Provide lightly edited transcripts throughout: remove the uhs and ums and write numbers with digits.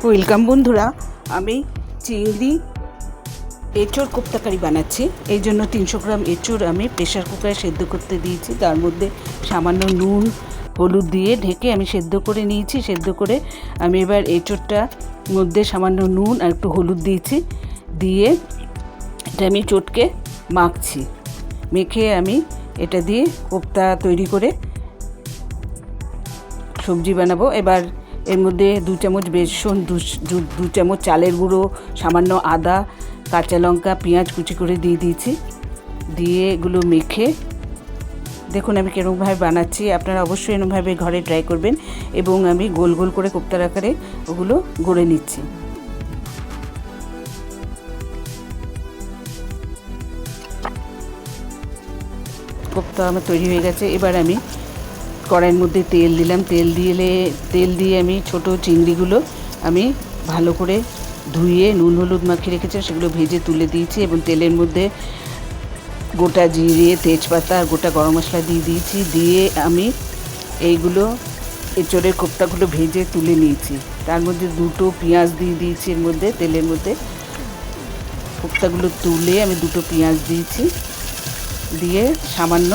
Welcome বন্ধুরা, আমি চিংড়ি এঁচোড় কোপ্তাকারি বানাচ্ছি। এই জন্য 300 গ্রাম এঁচোড় আমি প্রেশার কুকারে সেদ্ধ করতে দিয়েছি। তার মধ্যে সামান্য নুন হলুদ দিয়ে ঢেকে আমি সেদ্ধ করে নিয়েছি। সেদ্ধ করে আমি এবার এঁচোড়টা মধ্যে সামান্য নুন আর একটু হলুদ দিয়েছি, দিয়ে এটা আমি চটকে মাখছি। মেখে আমি এটা দিয়ে কোপ্তা তৈরি করে সবজি বানাবো। এবার এর মধ্যে 2 চামচ বেসন, 2 চামচ চালের গুঁড়ো, সামান্য আদা, কাঁচা লঙ্কা, পেঁয়াজ কুচি করে দিয়ে দিয়েছি। দিয়ে এগুলো মেখে দেখুন আমি কীরকমভাবে বানাচ্ছি। আপনারা অবশ্যই এরকমভাবে ঘরে ট্রাই করবেন। এবং আমি গোল গোল করে কোপ্তার আকারে ওগুলো গড়ে নিচ্ছি। কোপ্তা আমার তৈরি হয়ে গেছে। এবার আমি কড়াইয়ের মধ্যে তেল দিলাম। তেল দিয়ে আমি ছোট চিংড়িগুলো আমি ভালো করে ধুয়ে নুন হলুদ মাখিয়ে রেখেছিলাম, সেগুলো ভেজে তুলে দিয়েছি। এবং তেলের মধ্যে গোটা জিরে, তেজপাতা আর গোটা গরম মশলা দিয়ে দিয়েছি। দিয়ে আমি এইগুলো এঁচোড়ের কোপ্তাগুলো ভেজে তুলে নিয়েছি। তার মধ্যে 2টো পেঁয়াজ দিয়ে দিয়েছি। এর মধ্যে তেলের মধ্যে কোপ্তাগুলো তুলে আমি 2টো পেঁয়াজ দিয়েছি, দিয়ে সামান্য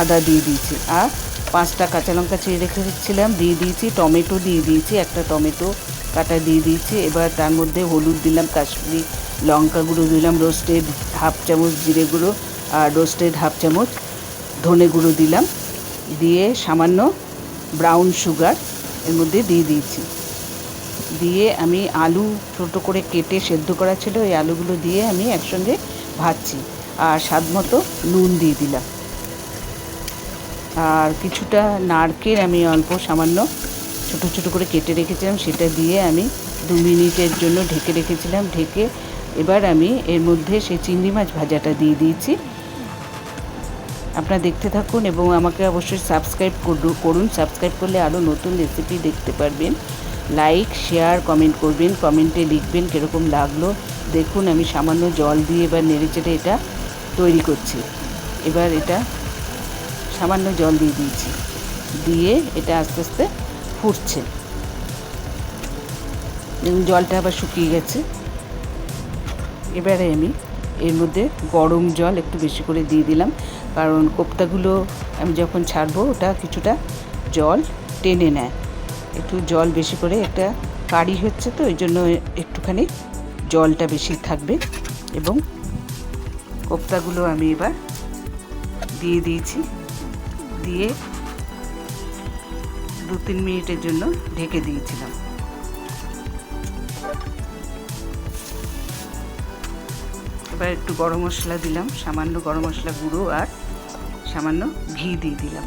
আদা দিয়ে দিয়েছি। আর 5টা কাঁচা লঙ্কা চিড়ে রেখেছিলাম দিয়ে দিয়েছি। টমেটো দিয়ে দিয়েছি, একটা টমেটো কাটা দিয়ে দিয়েছি। এবার তার মধ্যে হলুদ দিলাম, কাশ্মীরি লঙ্কা গুঁড়ো দিলাম, রোস্টেড 1/2 চামচ জিরে গুঁড়ো আর রোস্টেড 1/2 চামচ ধনে গুঁড়ো দিলাম। দিয়ে সামান্য ব্রাউন সুগার এর মধ্যে দিয়ে দিয়েছি। দিয়ে আমি আলু ছোটো করে কেটে সেদ্ধ করা ছিল, এই আলুগুলো দিয়ে আমি একসঙ্গে ভাজছি। আর স্বাদ মতো নুন দিয়ে দিলাম। আর কিছুটা নারকেল আমি অল্প সামান্য ছোটো ছোটো করে কেটে রেখেছিলাম, সেটা দিয়ে আমি 2 মিনিটের জন্য ঢেকে রেখেছিলাম। ঢেকে এবার আমি এর মধ্যে সেই চিংড়ি মাছ ভাজাটা দিয়ে দিয়েছি। আপনারা দেখতে থাকুন এবং আমাকে অবশ্যই সাবস্ক্রাইব করুন। সাবস্ক্রাইব করলে আরও নতুন রেসিপি দেখতে পারবেন। লাইক, শেয়ার, কমেন্ট করবেন। কমেন্টে লিখবেন কীরকম লাগলো। দেখুন আমি সামান্য জল দিয়ে এবার নেড়েচেড়ে এটা তৈরি করছি। এবার এটা সামান্য জল দিয়ে দিয়েছি, দিয়ে এটা আস্তে আস্তে ফুটছে এবং জলটা আবার শুকিয়ে গেছে। এবারে আমি এর মধ্যে গরম জল একটু বেশি করে দিয়ে দিলাম, কারণ কোপ্তাগুলো আমি যখন ছাড়বো ওটা কিছুটা জল টেনে নেয়। একটু জল বেশি করে, একটা কারি হচ্ছে তো এই জন্য একটুখানি জলটা বেশি থাকবে। এবং কোপ্তাগুলো আমি এবার দিয়ে দিয়েছি, দিয়ে 2-3 মিনিটের জন্য ঢেকে দিয়েছিলাম। এবার একটু গরম মশলা দিলাম, সামান্য গরম মশলা গুঁড়ো আর সামান্য ঘি দিয়ে দিলাম।